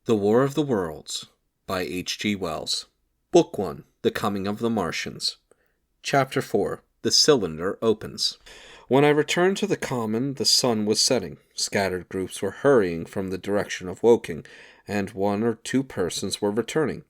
The War of the Worlds by H.G. Wells. Book 1. The Coming of the Martians. Chapter 4. The Cylinder Opens. When I returned to the common, the sun was setting. Scattered groups were hurrying from the direction of Woking, and 1 or 2 persons were returning.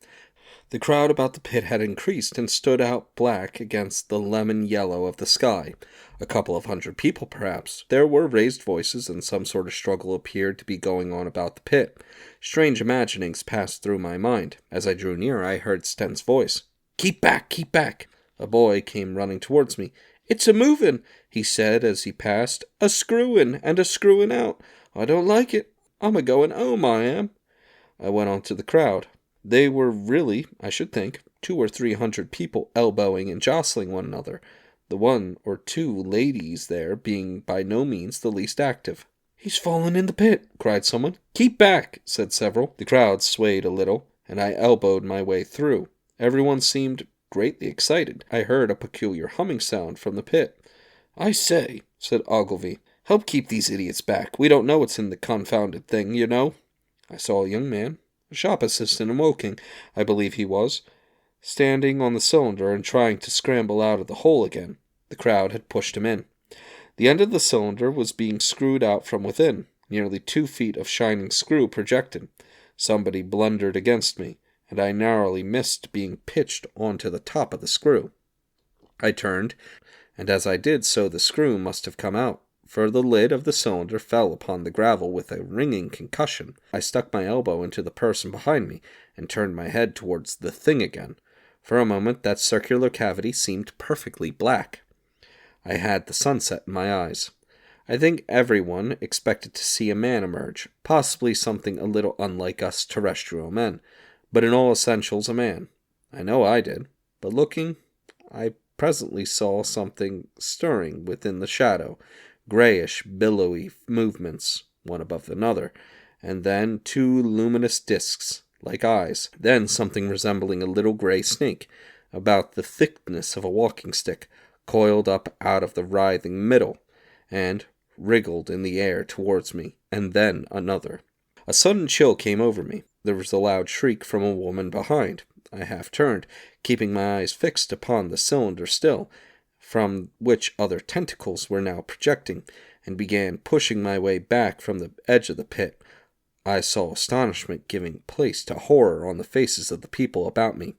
The crowd about the pit had increased and stood out black against the lemon yellow of the sky. A couple of 100 people, perhaps. There were raised voices, and some sort of struggle appeared to be going on about the pit. Strange imaginings passed through my mind. As I drew near, I heard Sten's voice. "Keep back, keep back!" A boy came running towards me. "It's a-movin'," he said as he passed. "A screwin' and a screwin' out. I don't like it. I'm a-goin' 'ome, I am." I went on to the crowd. They were really, I should think, 200 or 300 people elbowing and jostling one another, the 1 or 2 ladies there being by no means the least active. "He's fallen in the pit," cried someone. "Keep back," said several. The crowd swayed a little, and I elbowed my way through. Everyone seemed greatly excited. I heard a peculiar humming sound from the pit. "I say," said Ogilvy, "help keep these idiots back. We don't know what's in the confounded thing, you know." I saw a young man, a shop assistant in Woking, I believe he was, standing on the cylinder and trying to scramble out of the hole again. The crowd had pushed him in. The end of the cylinder was being screwed out from within. Nearly 2 feet of shining screw projected. Somebody blundered against me, and I narrowly missed being pitched onto the top of the screw. I turned, and as I did so the screw must have come out, for the lid of the cylinder fell upon the gravel with a ringing concussion. I stuck my elbow into the person behind me, and turned my head towards the thing again. For a moment that circular cavity seemed perfectly black. I had the sunset in my eyes. I think everyone expected to see a man emerge, possibly something a little unlike us terrestrial men, but in all essentials a man. I know I did, but looking, I presently saw something stirring within the shadow, grayish, billowy movements, one above another, and then 2 luminous discs, like eyes, then something resembling a little gray snake, about the thickness of a walking stick, coiled up out of the writhing middle, and wriggled in the air towards me, and then another. A sudden chill came over me. There was a loud shriek from a woman behind. I half turned, keeping my eyes fixed upon the cylinder still, from which other tentacles were now projecting, and began pushing my way back from the edge of the pit. I saw astonishment giving place to horror on the faces of the people about me.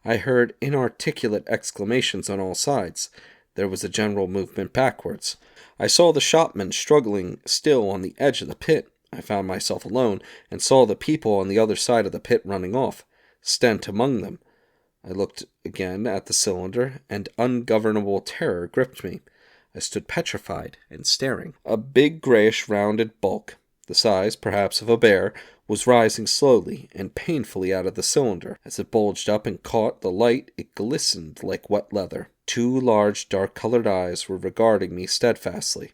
I heard inarticulate exclamations on all sides. There was a general movement backwards. I saw the shopmen struggling still on the edge of the pit. I found myself alone, and saw the people on the other side of the pit running off, Stent among them. I looked again at the cylinder, and ungovernable terror gripped me. I stood petrified and staring. A big grayish rounded bulk, the size perhaps of a bear, was rising slowly and painfully out of the cylinder. As it bulged up and caught the light, it glistened like wet leather. 2 large dark-colored eyes were regarding me steadfastly.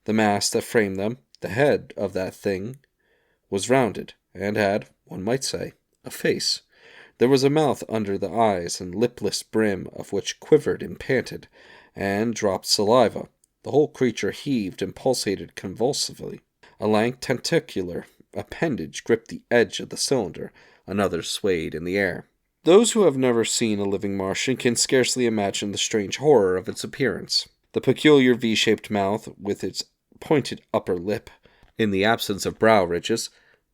The mass that framed them, the head of that thing, was rounded, and had, one might say, a face. There was a mouth under the eyes, and lipless brim of which quivered and panted, and dropped saliva. The whole creature heaved and pulsated convulsively. A lank tentacular appendage gripped the edge of the cylinder. Another swayed in the air. Those who have never seen a living Martian can scarcely imagine the strange horror of its appearance. The peculiar V-shaped mouth, with its pointed upper lip, in the absence of brow ridges,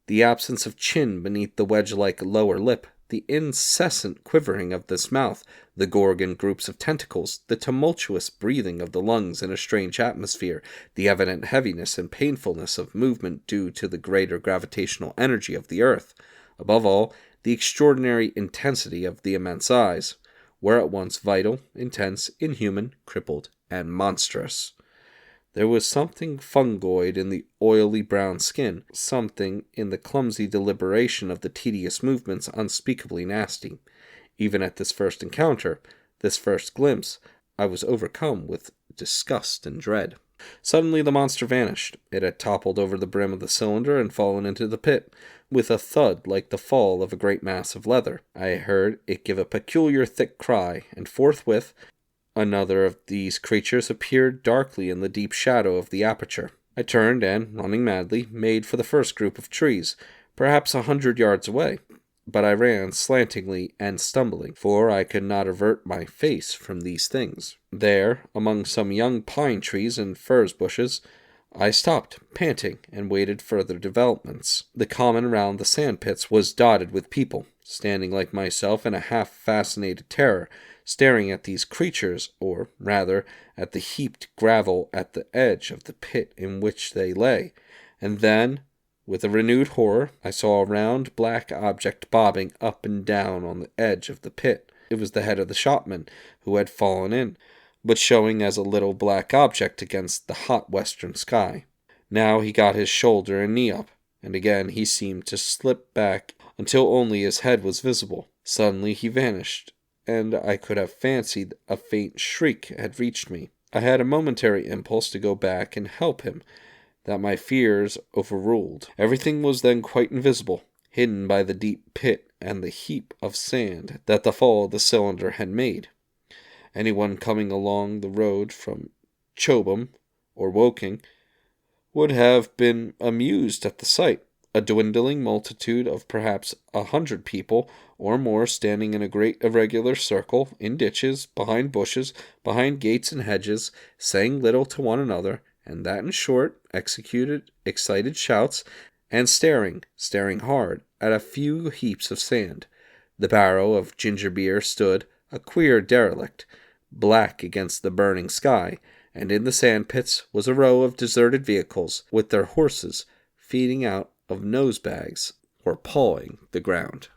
the absence of chin beneath the wedge-like lower lip, the incessant quivering of this mouth, the gorgon groups of tentacles, the tumultuous breathing of the lungs in a strange atmosphere, the evident heaviness and painfulness of movement due to the greater gravitational energy of the earth, above all, the extraordinary intensity of the immense eyes, were at once vital, intense, inhuman, crippled, and monstrous. There was something fungoid in the oily brown skin, something in the clumsy deliberation of the tedious movements unspeakably nasty. Even at this first encounter, this first glimpse, I was overcome with disgust and dread. Suddenly the monster vanished. It had toppled over the brim of the cylinder and fallen into the pit, with a thud like the fall of a great mass of leather. I heard it give a peculiar thick cry, and forthwith another of these creatures appeared darkly in the deep shadow of the aperture. I turned and, running madly, made for the first group of trees, perhaps 100 yards away. But I ran slantingly and stumbling, for I could not avert my face from these things. There, among some young pine trees and furze bushes, I stopped, panting, and waited further developments. The common round the sandpits was dotted with people, standing like myself in a half-fascinated terror, staring at these creatures, or, rather, at the heaped gravel at the edge of the pit in which they lay. And then, with a renewed horror, I saw a round black object bobbing up and down on the edge of the pit. It was the head of the shopman, who had fallen in, but showing as a little black object against the hot western sky. Now he got his shoulder and knee up, and again he seemed to slip back until only his head was visible. Suddenly he vanished, and I could have fancied a faint shriek had reached me. I had a momentary impulse to go back and help him, that my fears overruled. Everything was then quite invisible, hidden by the deep pit and the heap of sand that the fall of the cylinder had made. Anyone coming along the road from Chobham or Woking would have been amused at the sight. A dwindling multitude of perhaps 100 people or more standing in a great irregular circle, in ditches, behind bushes, behind gates and hedges, saying little to one another, and that in short, executed excited shouts, and staring hard, at a few heaps of sand. The barrow of ginger beer stood, a queer derelict, black against the burning sky, and in the sand pits was a row of deserted vehicles, with their horses feeding out of nose bags or pawing the ground.